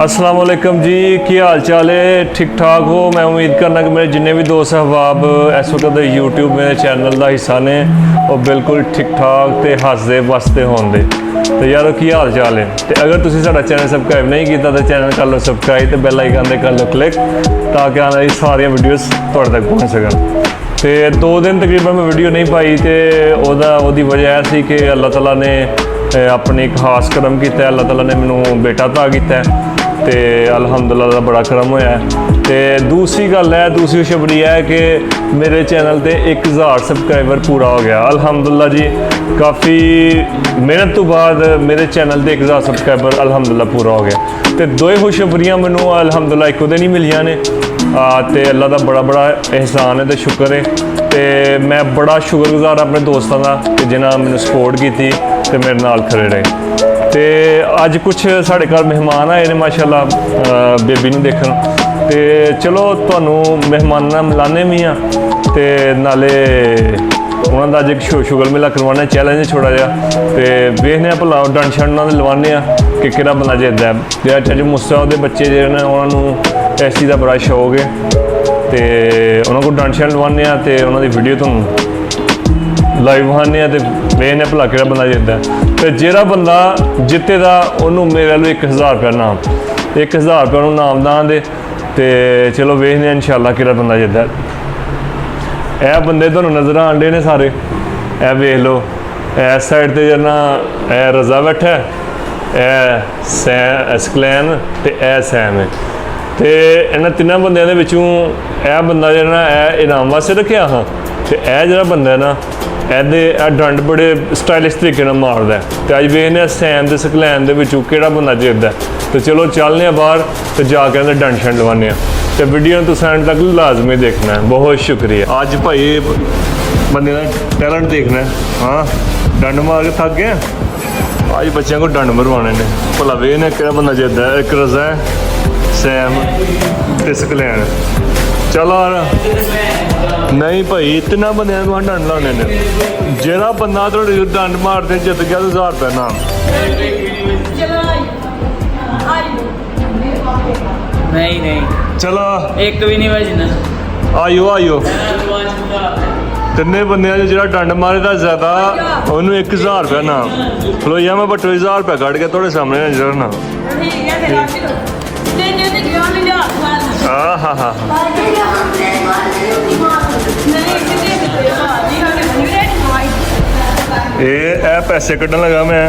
अस्सलाम वालेकुम जी, की हाल चाल है? ठीक ठाक हो? मैं उम्मीद करना कि मेरे जिन्ने भी दोस्त अहबाब इस वक्त यूट्यूब मेरे चैनल का हिस्सा ने वो बिल्कुल ठीक ठाक तो हसदे बसते होंगे। तो यारो की हाल चाल है? तो अगर तुम साडा चैनल सबसक्राइब नहीं किया तो चैनल कर लो सबसक्राइब, तो बैल आइकन दे कर लो क्लिक, ताकि आने वाली सारिया वीडियोज़ तुहाडे तक पहुँच सकन। तो 2 दिन तकरीबन मैं वीडियो नहीं पाई, तो ओदी वजह यह सी कि अल्लाह ताला ने अपनी खास करम किया। अल्लाह ताला ने मैनू बेटा अता किया, तो अलहमदुलिल्लाह दा बड़ा करम होया। तो दूसरी गल है, दूसरी खुशखबरी है कि मेरे चैनल ते 1000 सबसक्राइबर पूरा हो गया अलहमदुलिल्लाह जी। काफ़ी मेहनत तो बाद मेरे चैनल ते 1000 सबसक्राइबर अलहमदुलिल्लाह पूरा हो गया। तो 2 खुशखबरियाँ मैनू अलहमदुलिल्लाह इक्को दिन ही मिलियां ने। तो अल्लाह का बड़ा बड़ा एहसान है तो शुक्र है। तो मैं बड़ा शुक्रगुजार अपने दोस्तों का कि जिन्हें मैंने सपोर्ट की तो मेरे नाल खड़े रहे। तो अज कुछ साढ़े घर मेहमान आए ने माशाल्लाह बेबी नूं देखण। तो चलो तुहानूं मेहमानां मिलाने भी हाँ, तो नाले उन्होंने अज एक शुगर मेला करवाने चैलेंज छोड़ा जा। तो वेखने भला डंड शंड उन्होंने लवाने कि किहड़ा बंदा जितदा है। तो अज मुस्ता के बच्चे जो ने उन्होंने इस चीज़ का बड़ा शौक है, तो उन्होंने को डंड शंड लवाने तो उन्होंने वीडियो तुहानूं लाइव वहाने तो वेखने भला कि बंदा जितदा है। तो जोड़ा बंदा जितेगा उन्होंने मेरे वालों 1000 रुपया नाम, 1000 रुपया उन्होंने नाम दां दे। तो चलो वेखने इंशाअल्लाह कि बंदा जितदा है। यह बंदे तुहानूं नज़र आन डे ने सारे, यह वेख लो। इस साइड पर जना रज़ा बैठा है, सकलैन तो यह सैम है। तो इन्होंने 3 बंदों के विचों यह बंदा जो इनाम वास्ते रखा हाँ। तो यह जो बंदा है ना, ए डंड बड़े स्टाइलिश तरीके मारदा है। तो अज वेखने सैम के सकलैन के विचों किहड़ा बंदा जितदा है। तो चलो चलने बाहर तो जाके डंड शंड लवाने। तो वीडियो तुम एंड तक लाजमी देखना है। बहुत शुक्रिया। अज भाई बंदे का टैलेंट देखना है। हाँ, डंड मार के थक गए, अज बच्चों को डंड मरवाने ने। भला वेखने किहड़ा बंदा जितदा है। एक रज़ा है, सैम ते सकलैन। चलो नहीं भाई, 3 बंद को डंड लाने ने। जो बंदा थोड़े डंड मारते जित गया तो 1000 रुपया नाम। नहीं चलो एक भी नहीं बजना। आयो आयो 3 बंद जो डंड मारे तो ज्यादा उन्होंने 1000 रुपया नाम। खलोइया मैं बट्टो 1000 रुपया कट के थोड़े सामने नजर ना। हाँ हाँ हाँ ये पैसे कटन लगा मैं।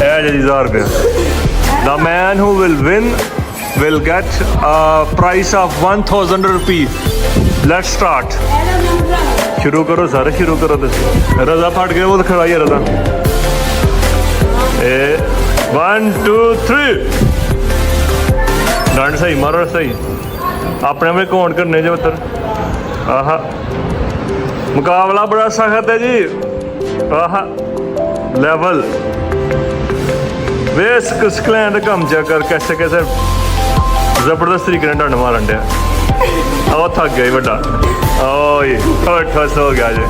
1000 रुपया। The man who will win will get a price of 1000 rupees. Let's start. शुरू करो सारे, शुरू करो। रज़ा फट गया, वो तो खड़ा ही है रज़ा। 1 2 3 डंड सही मारो, सही अपने अपने काउंट करने जो पुत्र। आहा मुकाबला बड़ा सख्त है जी। आहा लेवल वे सकलैन का कम चेक कर कैसे कैसे जबरदस्त तरीके ने डंड मारन डे। ओ थक गया बड़ा। ओए ठस हो गया जे।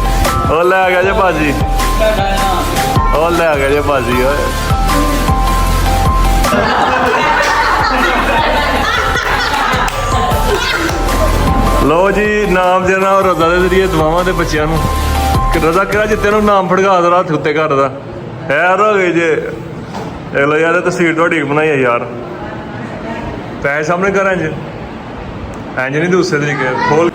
ओ ले आ गया जे भाजी, ओ ले आ गया जे भाजी। लो जी नाम देना रज़ा के जरिए दवावां दे बच्चों को। रज़ा क्या जिते नाम फड़का दो हथ उत्ते घर का हैर हो गई जे। लो यार तस्वीर थोड़ी बनाई है यार, पैसे सामने कर इंज नहीं दूसरे तरीके खोल